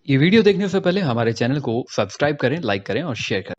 ये वीडियो देखने से पहले हमारे चैनल को सब्सक्राइब करें, लाइक करें और शेयर करें।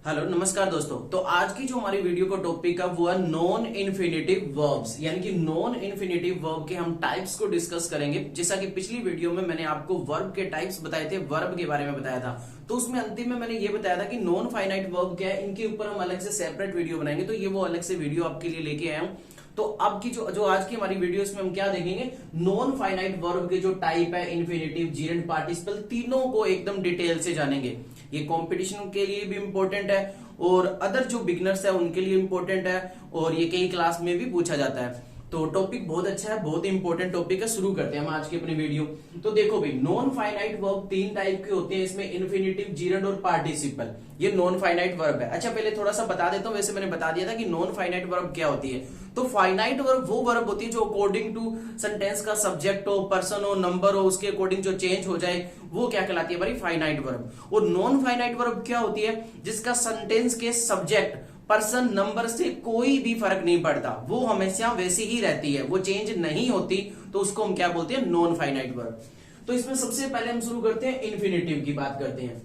हेलो नमस्कार दोस्तों। तो आज की जो हमारी वीडियो का टॉपिक है वो है नॉन इन्फिनेटिव वर्ब्स, यानी कि नॉन इन्फिनेटिव वर्ब के हम टाइप्स को डिस्कस करेंगे। जैसा कि पिछली वीडियो में मैंने आपको वर्ब के टाइप्स बताए थे, वर्ब के बारे में बताया था, तो उसमें अंतिम में मैंने ये बताया था कि नॉन फाइनाइट वर्ब क्या है, इनके ऊपर हम अलग से सेपरेट वीडियो बनाएंगे। तो ये वो अलग से वीडियो आपके लिए लेके आया हूं। तो अब की जो आज की हमारी वीडियो इसमें हम क्या देखेंगे, नॉन फाइनाइट वर्ब के जो टाइप है, इन्फिनेटिव, जीरेंट, पार्टिसिपल, तीनों को एकदम डिटेल से जानेंगे। ये कंपटीशन के लिए भी इंपॉर्टेंट है और अदर जो बिगनर्स है उनके लिए इंपॉर्टेंट है, और ये कई क्लास में भी पूछा जाता है। तो टॉपिक बहुत अच्छा है, बहुत इंपॉर्टेंट टॉपिक है। शुरू करते हैं हम आज की अपनी वीडियो। तो देखो भाई, नॉन फाइनाइट वर्ब तीन टाइप के होते हैं, इसमें इन्फिनेटिव, जीरेंट और पार्टिसिपल। ये नॉन फाइनाइट वर्ब है। अच्छा, पहले थोड़ा सा बता देता हूं। वैसे मैंने बता दिया था कि नॉन फाइनाइट वर्ब क्या होती है। तो फाइनाइट वर्ब वो वर्ब होती है जो अकॉर्डिंग टू सेंटेंस का सब्जेक्ट हो, पर्सन हो, नंबर हो, उसके अकॉर्डिंग जो चेंज हो जाए, वो क्या कहलाती है हमारी फाइनाइट वर्ब। और नॉन फाइनाइट वर्ब क्या होती है, जिसका सेंटेंस के सब्जेक्ट, पर्सन, नंबर से कोई भी फर्क नहीं पड़ता, वो हमेशा वैसी ही रहती है, वो चेंज नहीं होती, तो उसको हम क्या बोलते हैं, नॉन फाइनाइट वर्ब। तो इसमें सबसे पहले हम शुरू करते हैं, इन्फिनेटिव की बात करते हैं।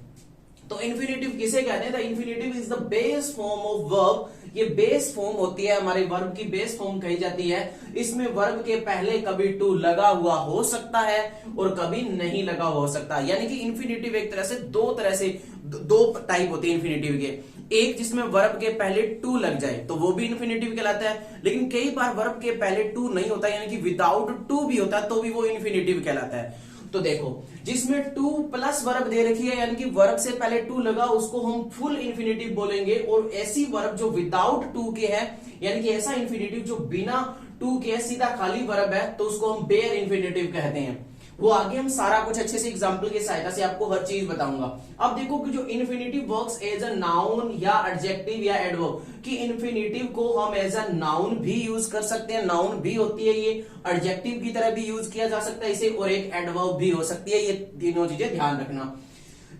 तो इन्फिनेटिव किसे कहते हैं? The infinitive is the base form of verb. ये बेस फॉर्म होती है हमारे वर्ब की, बेस फॉर्म कही जाती है। इसमें वर्ब के पहले कभी टू लगा हुआ हो सकता है और कभी नहीं लगा हुआ हो सकता है। यानी कि इन्फिनेटिव एक तरह से दो टाइप होती है इन्फिनेटिव के। एक जिसमें वर्ब के पहले टू लग जाए तो वो भी इन्फिनेटिव कहलाता है, लेकिन कई बार वर्ब के पहले टू नहीं होता, यानी कि विदाउट टू भी होता है, तो भी वो इन्फिनेटिव कहलाता है। तो देखो, जिसमें टू प्लस वर्ब दे रखी है, यानी कि वर्ब से पहले टू लगा, उसको हम फुल इन्फिनेटिव बोलेंगे। और ऐसी वर्ब जो विदाउट टू के है, यानी कि ऐसा इन्फिनेटिव जो बिना टू के सीधा खाली वर्ब है, तो उसको हम बेयर इन्फिनेटिव कहते हैं। वो आगे हम सारा कुछ अच्छे से एग्जांपल की सहायता से आपको हर चीज बताऊंगा। अब देखो कि जो infinitive works as a noun या एडजेक्टिव या एडवर्ब, कि इन्फिनेटिव को हम एज अ नाउन भी यूज कर सकते हैं, नाउन भी होती है ये, एडजेक्टिव की तरह भी यूज किया जा सकता है इसे, और एक एडवर्ब भी हो सकती है। ये तीनों चीजें ध्यान रखना।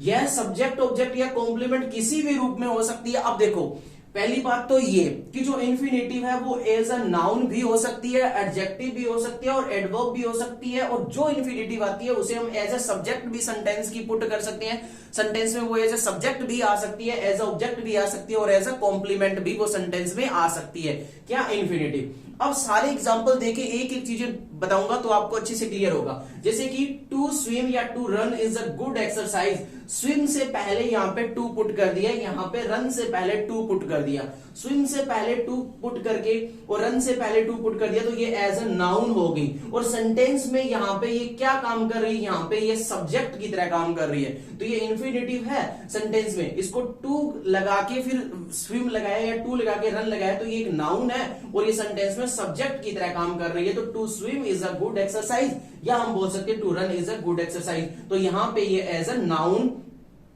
यह सब्जेक्ट, ऑब्जेक्ट या कॉम्प्लीमेंट किसी भी रूप में हो सकती है। अब देखो, पहली बात तो ये कि जो इन्फिनेटिव है वो एज अ नाउन भी हो सकती है, एडजेक्टिव भी हो सकती है और एडवर्ब भी हो सकती है। और जो इन्फिनेटिव आती है उसे हम एज अ सब्जेक्ट भी सेंटेंस की पुट कर सकते हैं। सेंटेंस में वो एज अ सब्जेक्ट भी आ सकती है, एज अ ऑब्जेक्ट भी आ सकती है और एज अ कॉम्प्लीमेंट भी वो सेंटेंस में आ सकती है। क्या? इन्फिनेटिव। अब सारे एग्जांपल देके एक एक चीजें बताऊंगा तो आपको अच्छे से क्लियर होगा। जैसे कि टू स्विम या to run is a good exercise. Swim से पहले यहां पे टू पुट कर दिया, यहां पे रन से पहले टू पुट कर दिया। स्विम से पहले टू पुट करके और रन से पहले टू पुट कर दिया, तो ये एज अ नाउन हो गई। और सेंटेंस में यहां पे ये क्या काम कर रही है, यहां पे ये सब्जेक्ट की तरह काम कर रही है। तो ये इन्फिनेटिव है सेंटेंस में, इसको टू लगा के फिर स्विम लगाया या टू लगा के रन लगाया, तो ये एक नाउन है और ये सेंटेंस में सब्जेक्ट की तरह काम कर रही है। तो to swim is a good exercise, या हम बोल सकते हैं to run is a good exercise. तो यहां पे ये एज अ नाउन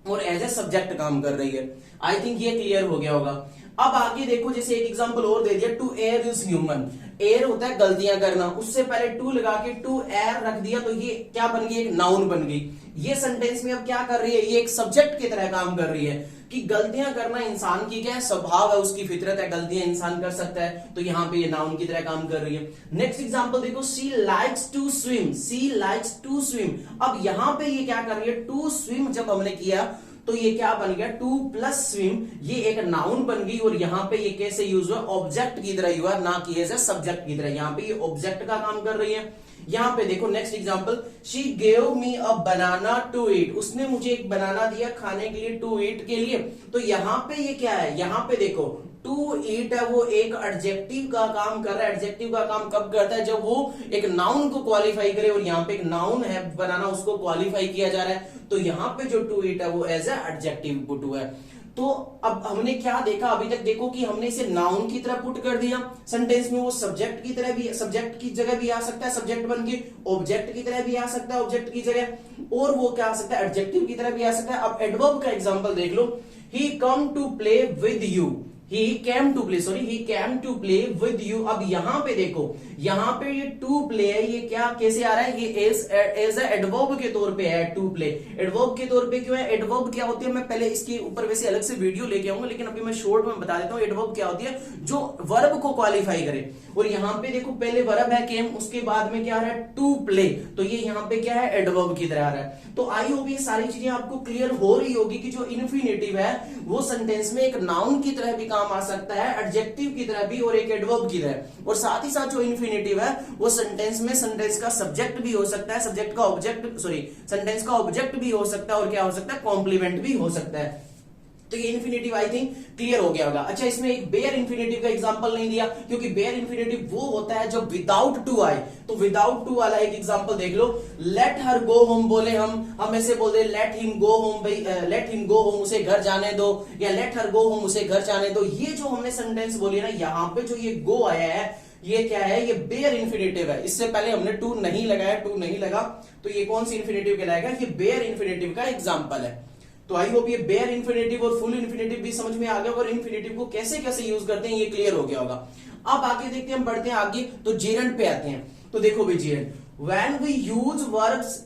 और एज ए सब्जेक्ट काम कर रही है। आई थिंक ये क्लियर हो गया होगा। अब आगे देखो, जैसे एक एग्जांपल और दे दिया, to err is human. Err होता है गलतियां करना, उससे पहले टू लगा के टू एयर रख दिया, तो ये क्या बन गई, एक नाउन बन गई। ये सेंटेंस में अब क्या कर रही है, ये एक सब्जेक्ट की तरह काम कर रही है कि गलतियां करना इंसान की क्या है, स्वभाव है, उसकी फितरत है, गलतियां इंसान कर सकता है। तो यहां पे ये नाउन की तरह काम कर रही है। नेक्स्ट एग्जांपल देखो, she likes to swim. She likes to swim. अब यहां पे ये क्या कर रही है, टू स्विम जब हमने किया तो ये क्या बन गया, टू प्लस स्विम, ये एक नाउन बन गई। और यहां पे ये कैसे यूज हुआ, ऑब्जेक्ट की तरह हुआ, ना कि एज सब्जेक्ट की तरह। यहां पे ये ऑब्जेक्ट का काम कर रही है। यहां पे देखो next example, she gave me a banana to eat. उसने मुझे एक बनाना दिया खाने के लिए, टू ईट के लिए। तो यहां पे ये क्या है, यहां पे देखो टू ईट है, वो एक एडजेक्टिव का काम कर रहा है। एडजेक्टिव का काम कब करता है, जब वो एक नाउन को क्वालिफाई करे। और यहाँ पे एक नाउन है बनाना, उसको क्वालिफाई किया जा रहा है। तो यहाँ पे जो टू ईट है वो एज ए एडजेक्टिव पुट हुआ है। तो अब हमने क्या देखा अभी तक, देखो कि हमने इसे नाउन की तरह पुट कर दिया सेंटेंस में, वो सब्जेक्ट की तरह भी, सब्जेक्ट की जगह भी आ सकता है, सब्जेक्ट बन के ऑब्जेक्ट की तरह भी आ सकता है, ऑब्जेक्ट की जगह, और वो क्या आ सकता है, एडजेक्टिव की तरह भी आ सकता है। अब एडवर्ब का एग्जांपल देख लो, he come to play with you. He came to play, sorry he came to play with you. अब यहां पे देखो, यहां पे ये टू प्ले है, ये क्या कैसे आ रहा है, ये एज एडवर्ब के तौर पे है। टू प्ले एडवर्ब के तौर पे क्यों है? एडवर्ब क्या होती है, मैं पहले इसके ऊपर वैसे अलग से वीडियो लेके आऊंगा, लेकिन अभी मैं शॉर्ट में बता देता हूं। एडवर्ब क्या होती है? जो वर्ब को क्वालिफाई करे। और यहां पे देखो पहले वर्ब है केम, उसके बाद में क्या आ रहा है? To play. तो ये यहां पे क्या है? एडवर्ब की तरह आ रहा है। तो आई होप ये सारी चीजें आपको क्लियर हो रही होगी कि जो इन्फिनेटिव है वो सेंटेंस में एक नाउन की तरह भी काम आ सकता है, एडजेक्टिव की तरह भी, और एक एडवर्ब की तरह। और साथ ही साथ जो इन्फिनेटिव है वो सेंटेंस में सेंटेंस का सब्जेक्ट भी हो सकता है, सब्जेक्ट का ऑब्जेक्ट, सॉरी सेंटेंस का ऑब्जेक्ट भी हो सकता है, और क्या हो सकता है? कॉम्प्लीमेंट भी हो सकता है। तो ये इन्फिनेटिव आई थिंक क्लियर हो गया होगा। अच्छा, इसमें एक बेयर इन्फिनेटिव का एग्जांपल नहीं दिया, क्योंकि बेयर इन्फिनेटिव वो होता है जो विदाउट टू आए। तो विदाउट टू वाला एक एग्जांपल देख लो। लेट हर गो होम बोले हम ऐसे बोल दे लेट हिम गो होम, भाई लेट हिम गो होम, उसे घर जाने दो, या लेट हर गो होम, उसे घर जाने दो। ये जो हमने सेंटेंस बोली है ना, यहां पे जो ये गो आया है, ये क्या है? ये बेयर इन्फिनेटिव है। इससे पहले हमने टू नहीं लगाया, टू नहीं लगा, तो ये कौन सी इन्फिनेटिव कहलाएगा? ये बेयर इन्फिनेटिव का एग्जांपल है। तो आई होप ये बेयर इन्फिनेटिव और फुल इन्फिनेटिव भी समझ में आ गया, और इन्फिनेटिव को कैसे कैसे यूज करते हैं ये क्लियर हो गया होगा। अब आगे देखते हैं, हम बढ़ते हैं आगे, तो जेरेंट पे आते हैं। तो देखो भाई gerund, when we use verbs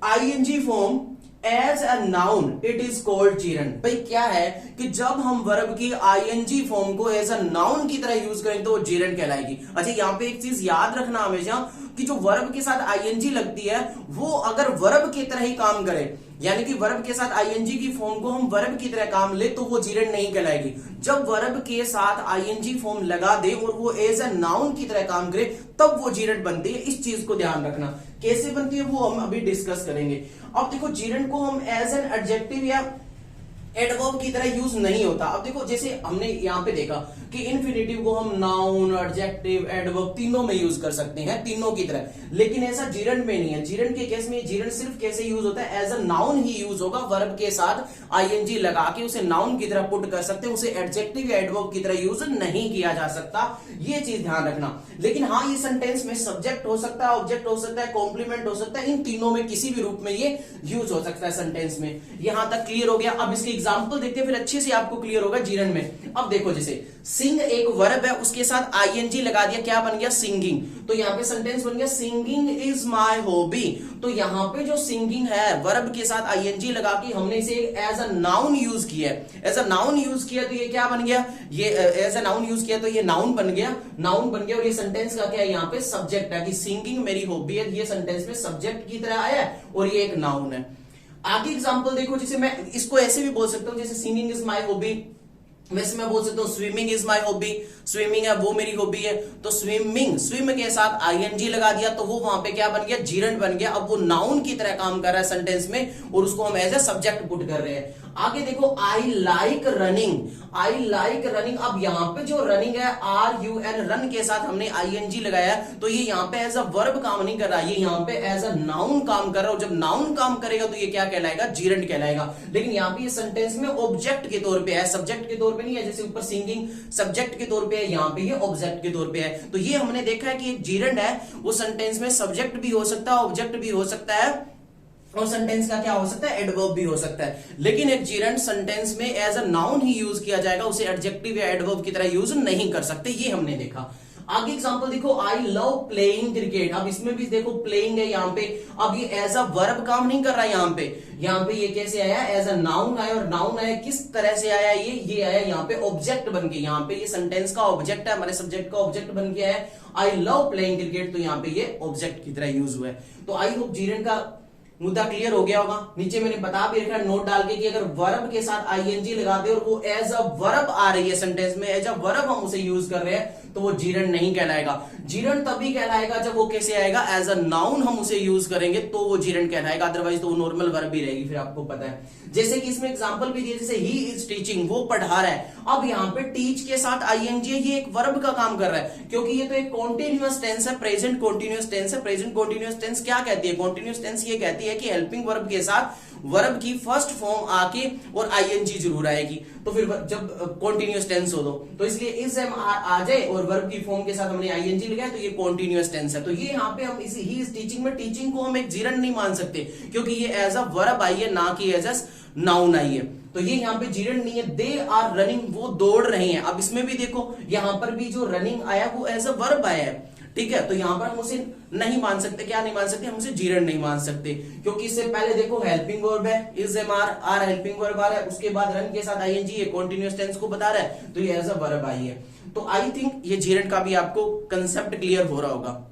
ING form as a noun it is called gerund. भाई क्या है कि जब हम वर्ब की आईएनजी फॉर्म को एज अ नाउन की तरह यूज करेंगे तो वो जेरेंट कहलाएगी। अच्छा, यहाँ पे एक चीज याद रखना हमेशा कि जो वर्ब के साथ आईएनजी लगती है वो अगर वर्ब की तरह ही काम करे, यानी कि वर्ब के साथ आईएनजी की फॉर्म को हम वर्ब की तरह काम ले, तो वो जेरेंट नहीं कहलाएगी। जब वर्ब के साथ आईएनजी फॉर्म लगा दे और वो एज अ नाउन की तरह काम करे, तब वो जेरेंट बनती है। इस चीज को ध्यान रखना। कैसे बनती है वो हम अभी डिस्कस करेंगे। अब देखो, जेरेंट को हम एज एन एडजेक्टिव या एडवर्ब की तरह यूज नहीं होता। अब देखो, जैसे हमने यहां पे देखा कि इन्फिनेटिव को हम नाउन, एडजेक्टिव, एडवर्ब तीनों में यूज कर सकते हैं, तीनों की तरह, लेकिन ऐसा जेरेंट में नहीं है। जेरेंट के केस में जेरेंट सिर्फ कैसे यूज होता है? एज अ नाउन ही यूज होगा। वर्ब के साथ आईएनजी लगा के उसे नाउन की तरह पुट कर सकते हैं, उसे एडजेक्टिव या एडवर्ब की तरह यूज नहीं किया जा सकता। ये चीज ध्यान रखना। लेकिन हाँ, ये सेंटेंस में सब्जेक्ट हो सकता है, ऑब्जेक्ट हो सकता है, कॉम्प्लीमेंट हो सकता है, इन तीनों में किसी भी रूप में ये यूज हो सकता है सेंटेंस में। यहां तक क्लियर हो गया। अब इसके एग्जाम्पल देखते हैं, फिर अच्छे से आपको क्लियर होगा जेरेंट में। अब देखो, जैसे सिंग एक वर्ब है, उसके साथ आईएनजी लगा दिया, क्या बन गया? सिंगिंग। तो यहां पे सेंटेंस बन गया सिंगिंग इज माय हॉबी। तो यहां पे जो सिंगिंग है, वर्ब के साथ आईएनजी लगा के हमने इसे एज अ नाउन यूज किया है। एज अ नाउन यूज किया तो ये क्या बन गया? ये एज अ नाउन यूज किया तो ये नाउन बन गया, नाउन बन गया। और ये सेंटेंस का क्या है? यहाँ पे सब्जेक्ट है कि सिंगिंग मेरी हॉबी है। ये सेंटेंस में सब्जेक्ट की तरह आया है और ये एक नाउन है। आगे एग्जांपल देखो, जैसे मैं इसको ऐसे भी बोल सकता हूं, जैसे सिंगिंग इज माय हॉबी, वैसे मैं बोल सकता हूँ swimming is my hobby. Swimming है वो मेरी हॉबी है, तो स्विमिंग, स्विम के साथ आईएनजी लगा दिया तो वो वहां पे क्या बन गया? जेरेंट बन गया। अब वो नाउन की तरह काम कर रहा है सेंटेंस में, और उसको हम एज ए सब्जेक्ट पुट कर रहे हैं। आगे देखो, I like running, I like running. अब यहाँ पे जो रनिंग है, RUN, रन के साथ हमने आईएनजी लगाया, तो ये यहाँ पे एज अ वर्ब काम नहीं कर रहा, ये यहाँ पे एज अ नाउन काम कर रहा है। और जब नाउन काम करेगा तो ये क्या कहलाएगा? जेरेंट कहलाएगा। लेकिन यहाँ पे ये सेंटेंस में ऑब्जेक्ट के तौर पे है, सब्जेक्ट के तौर पे नहीं है। जैसे ऊपर सिंगिंग सब्जेक्ट के तौर पे है, यहाँ पे ये ऑब्जेक्ट के तौर पे है। तो ये हमने देखा है कि एक जेरेंट है वो सेंटेंस में सब्जेक्ट भी हो सकता है, ऑब्जेक्ट भी हो सकता है, और सेंटेंस का क्या हो सकता है? एडवर्ब भी हो सकता है। लेकिन एक जेरेंट सेंटेंस में एज अ नाउन ही यूज किया जाएगा, उसे एडजेक्टिव या एडवर्ब की तरह यूज नहीं कर सकते। ये हमने देखा। आगे एग्जांपल देखो, आई लव प्लेइंग क्रिकेट। अब इसमें भी देखो प्लेइंग है यहाँ पे। अब ये एज अ वर्ब काम नहीं कर रहा है यहाँ पे ये कैसे आया? एज अ नाउन आया। और नाउन आया किस तरह से आया? ये आया यहाँ पे ऑब्जेक्ट बन के। यहाँ पे ये सेंटेंस का ऑब्जेक्ट है, हमारे सब्जेक्ट का ऑब्जेक्ट बन गया है। आई लव प्लेइंग क्रिकेट, तो यहाँ पे ये ऑब्जेक्ट की तरह यूज हुआ है। तो आई होप जेरेंट का मुद्दा क्लियर हो गया होगा। नीचे मैंने बता भी रखा नोट डाल के कि अगर वर्ब के साथ आईएनजी लगा दे और वो एज अ वर्ब आ रही है सेंटेंस में, एज अ वर्ब हम उसे यूज कर रहे हैं, तो वो जेरेंट नहीं कहलाएगा। जेरेंट तभी कहलाएगा जब वो कैसे आएगा? एज अ नाउन हम उसे यूज करेंगे तो वो जेरेंट कहलाएगा, अदरवाइज तो वो नॉर्मल वर्ब ही रहेगी। फिर आपको पता है, जैसे कि इसमें एग्जांपल भी दिया, जैसे ही इज टीचिंग, वो पढ़ा रहा है। अब यहाँ पे टीच के साथ आईएनजी, ये एक वर्ब का काम कर रहा है, क्योंकि ये तो एक कॉन्टिन्यूअस टेंस है, प्रेजेंट कॉन्टिन्यूअस टेंस है। प्रेजेंट कॉन्टिन्यूअस टेंस क्या कहती है? कॉन्टिन्यूअस टेंस ये कहती है कि हेल्पिंग वर्ब के साथ वर्ब की फर्स्ट फॉर्म आके और आईएनजी जरूर आएगी। तो फिर जब कॉन्टिन्यूअस टेंस हो तो इसलिए इज एम आ जाए और वर्ब की फॉर्म के साथ हमने आईएनजी लगाया, तो ये कॉन्टिन्यूअस टेंस है। तो ये यहाँ पे हम इसी ही इज टीचिंग में, टीचिंग को हम एक जेरेंट नहीं मान सकते, क्योंकि ये एज अ वर्ब आई है, ना कि एज अ नाउन आई है। तो ये यहाँ पे जीरेंड नहीं है, दे आर रनिंग, वो दौड़ रहे हैं। अब इसमें भी देखो यहां पर भी जो रनिंग आया वो एज अ वर्ब आया है, ठीक है। तो यहां पर हम उसे नहीं मान सकते, क्या नहीं मान सकते, हम उसे जीरेंड नहीं मान सकते, क्योंकि इससे पहले देखो हेल्पिंग वर्ब है, is am are, are helping verb आ रहा है, उसके बाद रन के साथ आईएनजी, ये कॉन्टिन्यूअस टेंस को बता रहा है, तो ये एज अ वर्ब आई है। तो आई थिंक ये जीरेंड का भी आपको कंसेप्ट क्लियर हो रहा होगा,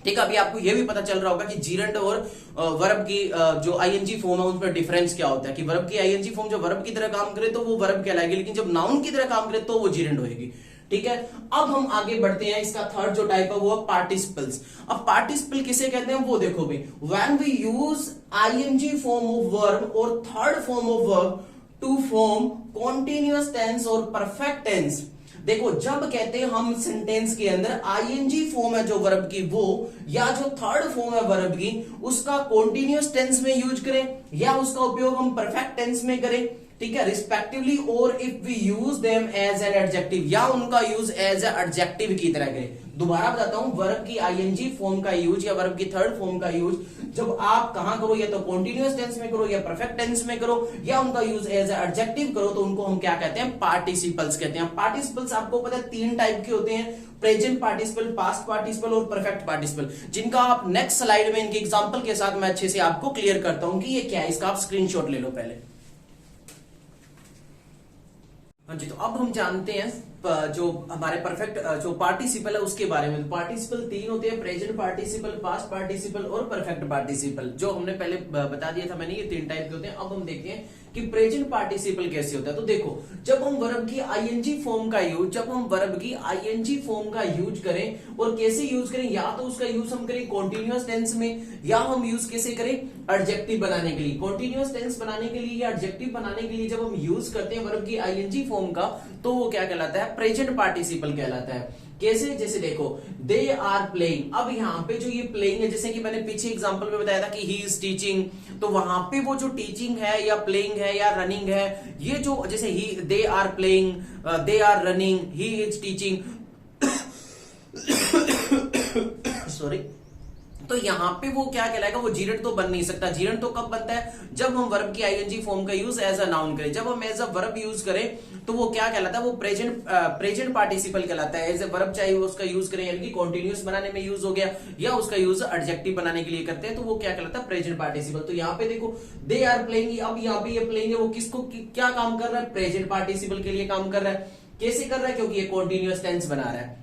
ठीक है। अभी आपको यह भी पता चल रहा होगा कि जीरेंड और वर्ब की जो आईएनजी फॉर्म है उसमें डिफरेंस क्या होता है, कि वर्ब की आईएनजी फॉर्म जब वर्ब की तरह काम करे तो वो वर्ब कहलाएगी, लेकिन जब नाउन की तरह काम करे तो वो जीरेंड होगी, ठीक है। अब हम आगे बढ़ते हैं, इसका थर्ड जो टाइप है वो है पार्टिसिपल्स। अब पार्टिसिपल किसे कहते हैं वो देखो भाई, when we use ING form of verb और third form of verb to form continuous tense और परफेक्ट टेंस। देखो जब कहते हैं हम सेंटेंस के अंदर आईएनजी फॉर्म है जो वर्ब की वो, या जो थर्ड फॉर्म है वर्ब की उसका कॉन्टिन्यूअस टेंस में यूज करें, या उसका उपयोग हम परफेक्ट टेंस में करें, ठीक है, रिस्पेक्टिवली, और if we use them as an adjective, या उनका यूज एज एडजेक्टिव की तरह करें। दोबारा बताता हूं, वर्ब की आईएनजी फॉर्म का यूज या वर्ब की थर्ड फॉर्म का यूज जब आप कहां करो, या तो कॉन्टिन्यूअस टेंस में करो, या परफेक्ट टेंस में करो, या उनका यूज एज एडजेक्टिव करो, तो उनको हम क्या कहते हैं, पार्टिसिपल्स कहते हैं। पार्टिसिपल्स आपको पता है 3 टाइप के होते हैं, प्रेजेंट पार्टिसिपल, पास्ट पार्टिसिपल और परफेक्ट पार्टिसिपल, जिनका आप नेक्स्ट स्लाइड में इनके एग्जांपल के साथ मैं अच्छे से आपको क्लियर करता हूं कि ये क्या है। इसका आप स्क्रीनशॉट ले लो पहले। हाँ जी, तो अब हम जानते हैं जो हमारे परफेक्ट जो पार्टिसिपल है उसके बारे में। पार्टिसिपल 3 होते हैं, प्रेजेंट पार्टिसिपल, पास्ट पार्टिसिपल और परफेक्ट पार्टिसिपल, जो हमने पहले बता दिया था मैंने, ये 3 टाइप के होते हैं। अब हम देखते हैं कि प्रेजेंट पार्टिसिपल कैसे होता है। तो देखो जब हम वर्ब की आईएनजी फॉर्म का यूज, जब हम वर्ब की आईएनजी फॉर्म का यूज करें, और कैसे यूज करें, या तो उसका यूज हम करें कॉन्टिन्यूअस टेंस में, या हम यूज कैसे करें, एडजेक्टिव बनाने के लिए। कॉन्टिन्यूअस टेंस बनाने के लिए या एडजेक्टिव बनाने के लिए जब हम यूज करते हैं वर्ब की आईएनजी फॉर्म का, तो वो क्या कहलाता है, प्रेजेंट पार्टिसिपल कहलाता है। कैसे, जैसे देखो दे आर प्लेइंग। अब यहाँ पे जो ये प्लेइंग है, जैसे कि मैंने पीछे एग्जांपल में बताया था कि ही इज टीचिंग, तो वहां पे वो जो टीचिंग है या प्लेइंग है या रनिंग है, ये जो जैसे ही they are playing, they are running, he is teaching sorry, तो यहां पे वो क्या कहलाएगा, वो जीरेंड तो बन नहीं सकता। जीरेंड तो कब बनता है, जब हम वर्ब की आईएनजी फॉर्म का यूज एज अ नाउन करें। जब हम एज अ वर्ब यूज करें तो वो क्या कहलाता है, वो प्रेजेंट पार्टिसिपल कहलाता है। एज अ वर्ब चाहे वो उसका यूज करें, यानी कि कॉन्टिन्यूअस बनाने में यूज हो गया, या उसका यूज एडजेक्टिव बनाने के लिए करते हैं, तो वो क्या कहलाता है, प्रेजेंट पार्टिसिपल। तो यहाँ पे देखो दे आर प्लेइंग, अब यहाँ पे ये प्लेइंग है वो किसको क्या काम कर रहा है, प्रेजेंट पार्टिसिपल के लिए काम कर रहा है। कैसे कर रहा है, क्योंकि ये कॉन्टिन्यूअस टेंस बना रहा है,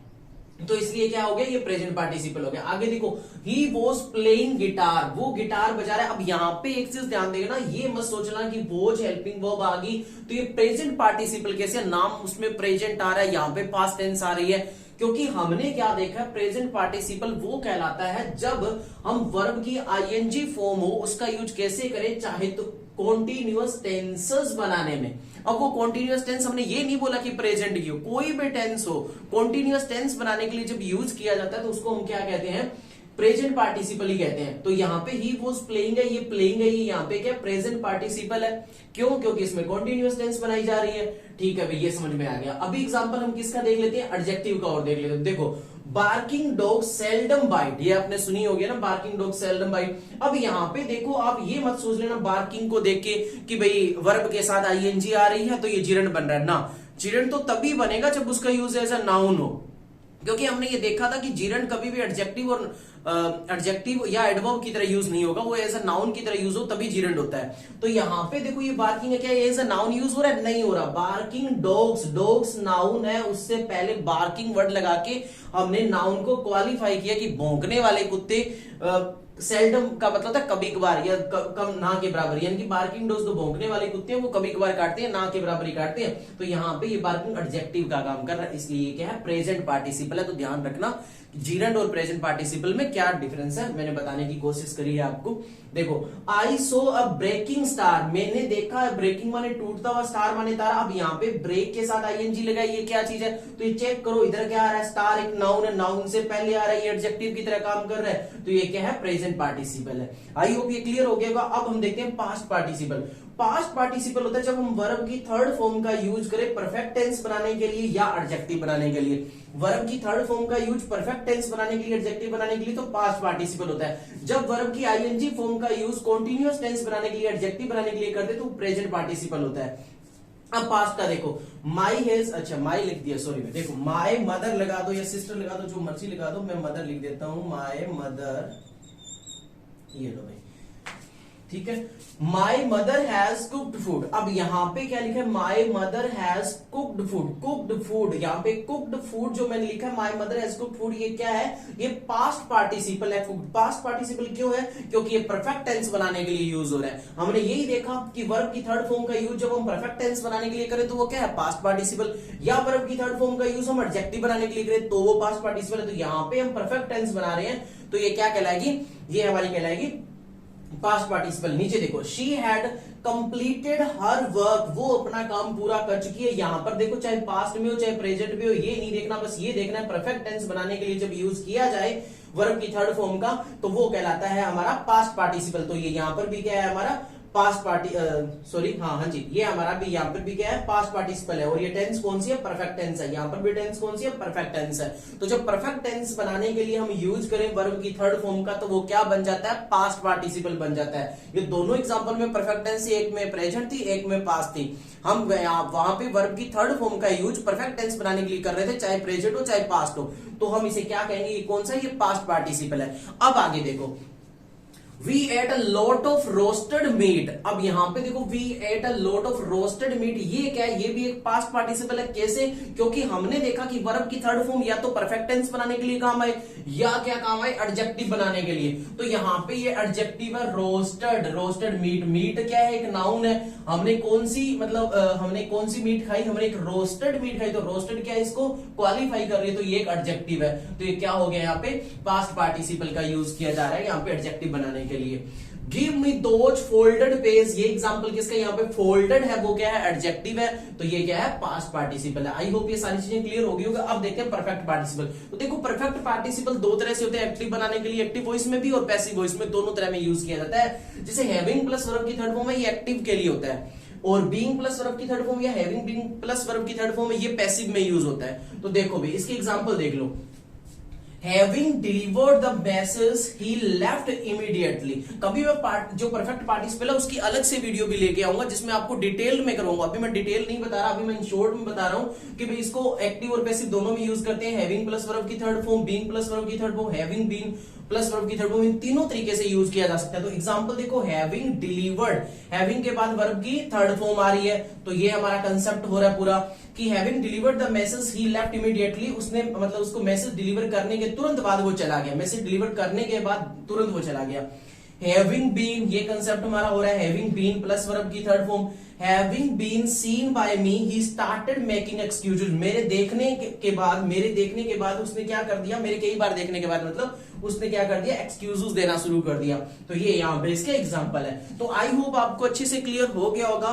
तो इसलिए क्या हो गया, ये प्रेजेंट पार्टिसिपल हो गया। आगे देखो ही वॉज प्लेइंग गिटार, वो गिटार बजा रहा है। अब यहाँ पे एक चीज ध्यान देगा ना, ये मत सोचना कि वॉज हेल्पिंग वर्ब आ गई तो ये प्रेजेंट पार्टिसिपल कैसे, नाम उसमें प्रेजेंट आ रहा है, यहाँ पे पास्ट टेंस आ रही है, क्योंकि हमने क्या देखा, प्रेजेंट पार्टिसिपल वो कहलाता है जब हम वर्ब की आईएनजी फॉर्म हो उसका यूज कैसे करें, चाहे तो कॉन्टिन्यूअस टेंसेस बनाने में। अब वो कॉन्टिन्यूअस टेंस हमने ये नहीं बोला कि प्रेजेंट की हो, कोई भी टेंस हो, कॉन्टिन्यूअस टेंस बनाने के लिए जब यूज किया जाता है तो उसको हम क्या कहते हैं, प्रेजेंट पार्टिसिपल ही कहते हैं। तो यहाँ पे ही वॉज प्लेइंग है, ये प्लेइंग है, ये यहाँ पे क्या प्रेजेंट पार्टिसिपल है। क्यों, क्योंकि इसमें कॉन्टिन्यूअस टेंस बनाई जा रही है। ठीक है भाई, ये समझ में आ गया। अभी एग्जांपल हम किसका देख लेते हैं, एडजेक्टिव का और देख लेते हैं। देखो बार्किंग डॉग सेल्डम बाइट, ये आपने सुनी होगी ना, बार्किंग डॉग सेल्डम बाइट। अब यहाँ पे देखो आप ये मत सोच लेना बार्किंग को देख के कि भाई वर्ब के साथ आईएनजी आ रही है तो ये जीरेंड बन रहा है ना। जीरेंड तो तभी बनेगा जब उसका यूज एज अ नाउन हो, क्योंकि हमने ये देखा था कि जीरेंड कभी भी एडजेक्टिव और एडजेक्टिव या एडवर्ब की तरह यूज नहीं होगा, वो एज अ नाउन की तरह यूज हो तभी जीरेंड होता है। तो यहाँ पे देखो ये बार्किंग है, क्या एज अ नाउन यूज हो रहा है, नहीं हो रहा। बार्किंग डॉग्स, डॉग्स नाउन है, उससे पहले बार्किंग वर्ड लगा के हमने नाउन को क्वालिफाई किया कि भौंकने वाले कुत्ते। सेल्डम का मतलब था कभी कभार या कम ना के बराबर, यानी कि बार्किंग डॉग्स तो भौंकने वाले कुत्ते हैं, वो कभी कभार काटते हैं, ना के बराबर ही काटते हैं। तो यहाँ पे ये बार्किंग एडजेक्टिव का काम कर रहा है, इसलिए ये क्या है, प्रेजेंट पार्टिसिपल है। तो ध्यान रखना जीरेंड और प्रेजेंट पार्टिसिपल में क्या डिफरेंस है, मैंने बताने की कोशिश करी है आपको। देखो आई सो अ ब्रेकिंग स्टार, मैंने देखा है, ब्रेकिंग माने टूटता हुआ, स्टार माने तारा। अब यहाँ पे ब्रेक के साथ आईएनजी लगा, ये क्या चीज है, तो ये चेक करो इधर क्या आ रहा है, स्टार एक नाउन है, नाउन से पहले आ रहा है, ये एडजेक्टिव की तरह काम कर रहा है, तो ये क्या है, प्रेजेंट पार्टिसिपल है। आई होप ये क्लियर हो गया होगा। अब हम देखते हैं पास्ट पार्टिसिपल। पास्ट पार्टिसिपल होता है जब हम वर्ब की थर्ड फॉर्म का यूज करें परफेक्ट टेंस बनाने के लिए या एडजेक्टिव बनाने के लिए। वर्ब की थर्ड फॉर्म का यूज परफेक्ट टेंस बनाने के लिए, एडजेक्टिव बनाने के लिए तो पास्ट पार्टिसिपल होता है। जब वर्ब की आईएनजी फॉर्म का यूज कॉन्टिन्यूअस टेंस बनाने के लिए, एडजेक्टिव बनाने के लिए करते तो प्रेजेंट पार्टिसिपल होता है। अब पास्ट का देखो, माई हैज, अच्छा माई लिख दिया, सॉरी देखो माई मदर लगा दो या सिस्टर लगा दो, जो मर्जी लगा दो, मैं मदर लिख देता हूं, माई मदर, ये लो भाई, ठीक है। My mother has cooked food, अब यहां पे क्या लिखा है, my mother has cooked food, cooked food, यहां पे कुक्ड फूड जो मैंने लिखा है my mother has cooked food, ये क्या है, ये पास्ट पार्टिसिपल है। कुक्ड पास्ट पार्टिसिपल क्यों है, क्योंकि ये परफेक्ट टेंस बनाने के लिए यूज हो रहा है। हमने यही देखा कि वर्ब की थर्ड फॉर्म का यूज जब हम परफेक्ट टेंस बनाने के लिए करें तो वो क्या है, पास्ट पार्टिसिपल, या वर्ब की थर्ड फॉर्म का यूज हम एडजेक्टिव बनाने के लिए करें तो वो पास्ट पार्टिसिपल है। तो यहां पे हम परफेक्ट टेंस बना रहे हैं तो ये क्या कहलाएगी, ये हमारी कहलाएगी पास्ट पार्टिसिपल। नीचे देखो, she had completed her work, वो अपना काम पूरा कर चुकी है। यहां पर देखो चाहे पास्ट में हो चाहे प्रेजेंट में हो, ये नहीं देखना, बस ये देखना है परफेक्ट टेंस बनाने के लिए जब यूज किया जाए वर्ब की थर्ड फॉर्म का तो वो कहलाता है हमारा पास्ट पार्टिसिपल। तो ये यहां पर भी क्या है हमारा पास्ट पार्टी, सॉरी हाँ जी, ये हमारा भी यहाँ पर भी क्या है, पास्ट पार्टिसिपल है। और ये टेंस कौन सी है, परफेक्ट टेंस है। यहाँ पर भी टेंस कौन सी है, परफेक्ट टेंस है। तो जब परफेक्ट टेंस बनाने के लिए हम यूज करें वर्ब की थर्ड फॉर्म का तो वो क्या बन जाता है, पास्ट पार्टिसिपल बन जाता है। ये दोनों एग्जांपल में परफेक्ट टेंस थी, एक में प्रेजेंट थी एक में पास्ट थी। हम वहां पे वर्ब की थर्ड फॉर्म का यूज परफेक्ट टेंस बनाने के लिए कर रहे थे, चाहे प्रेजेंट हो चाहे पास्ट हो, तो हम इसे क्या कहेंगे, ये कौन सा, ये पास्ट पार्टिसिपल है। अब आगे देखो, We ate a lot of roasted meat, अब यहां पे देखो we ate a lot of roasted meat, ये क्या है, ये भी एक पास्ट पार्टिसिपल है। कैसे, क्योंकि हमने देखा कि वर्ब की थर्ड फॉर्म या तो परफेक्ट टेंस बनाने के लिए काम आए या क्या काम आए, एडजेक्टिव बनाने के लिए। तो यहां पे ये एडजेक्टिव है रोस्टेड, रोस्टेड मीट। मीट क्या है, एक नाउन है। हमने कौन सी मतलब हमने कौन सी मीट खाई, हमने एक रोस्टेड मीट खाई, तो रोस्टेड क्या है, इसको क्वालिफाई कर रही है, तो ये एक एडजेक्टिव है। तो ये क्या हो गया, यहाँ पे पास्ट पार्टिसिपल का यूज किया जा रहा है यहाँ पे एडजेक्टिव बनाने के लिए। Give me those folded page, ये एग्जांपल किसका, यहाँ पे फोल्डेड है, वो क्या है, एडजेक्टिव है, तो ये क्या है, पास्ट पार्टिसिपल है। आई होप ये सारी चीजें क्लियर होगी होगा। अब देखते हैं परफेक्ट पार्टिसिपल। तो देखो परफेक्ट पार्टिसिपल दो तरह से होते हैं, एक्टिव बनाने के लिए एक्टिव वॉइस में भी और पैसिव वॉइस में, दोनों तरह में यूज किया जाता है। जैसे हैविंग प्लस वर्ब की थर्ड फॉर्म है, ये एक्टिव के लिए होता है, और बीइंग प्लस वर्ब की थर्ड फॉर्म या हैविंग बीइंग प्लस वर्ब की थर्ड फॉर्म है, ये पैसिव में यूज होता है। तो देखो भाई इसके एग्जांपल देख लो, Having delivered the message, he left immediately। कभी मैं जो परफेक्ट पार्टिसिपल है उसकी अलग से वीडियो भी लेके आऊंगा जिसमें आपको डिटेल में करूंगा। अभी मैं डिटेल नहीं बता रहा, अभी मैं शॉर्ट में बता रहा हूं कि भाई इसको एक्टिव और पैसिव दोनों में यूज करते हैं। हैविंग प्लस वर्ब की third form, being plus verb की third form, having being plus verb की थर्ड फॉर्म, इन तीनों तरीके से यूज किया जा सकता है। तो एग्जांपल देखो, हैविंग डिलीवर्ड, हैविंग के बाद वर्ब की थर्ड फॉर्म आ रही है, तो ये हमारा कंसेप्ट हो रहा है पूरा कि having delivered the message he left immediately, उसने मतलब उसको मैसेज डिलीवर करने के तुरंत बाद वो चला गया, मैसेज डिलीवर करने के बाद तुरंत वो चला गया। हैविंग बीन, ये कंसेप्ट हमारा हो रहा है हैविंग बीन प्लस वर्ब की third form. Having been seen by me he started making excuses, मेरे देखने के बाद उसने क्या कर दिया, मेरे कई बार देखने के बाद मतलब उसने क्या कर दिया, एक्सक्यूजेस देना शुरू कर दिया। तो ये यहाँ पे इसके एग्जांपल है। तो आई होप आपको अच्छे से क्लियर हो गया होगा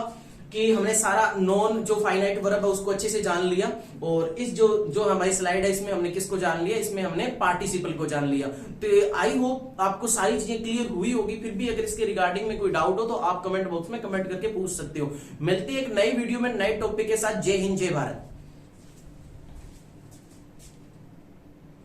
कि हमने सारा नॉन जो फाइनाइट वर्ब है उसको अच्छे से जान लिया, और इस जो हमारी स्लाइड है इसमें हमने किसको जान लिया, इसमें हमने पार्टिसिपल को जान लिया। तो आई होप आपको सारी चीजें क्लियर हुई होगी। फिर भी अगर इसके रिगार्डिंग में कोई डाउट हो तो आप कमेंट बॉक्स में कमेंट करके पूछ सकते हो। मिलते हैं एक नई वीडियो में नए टॉपिक के साथ। जय हिंद जय भारत।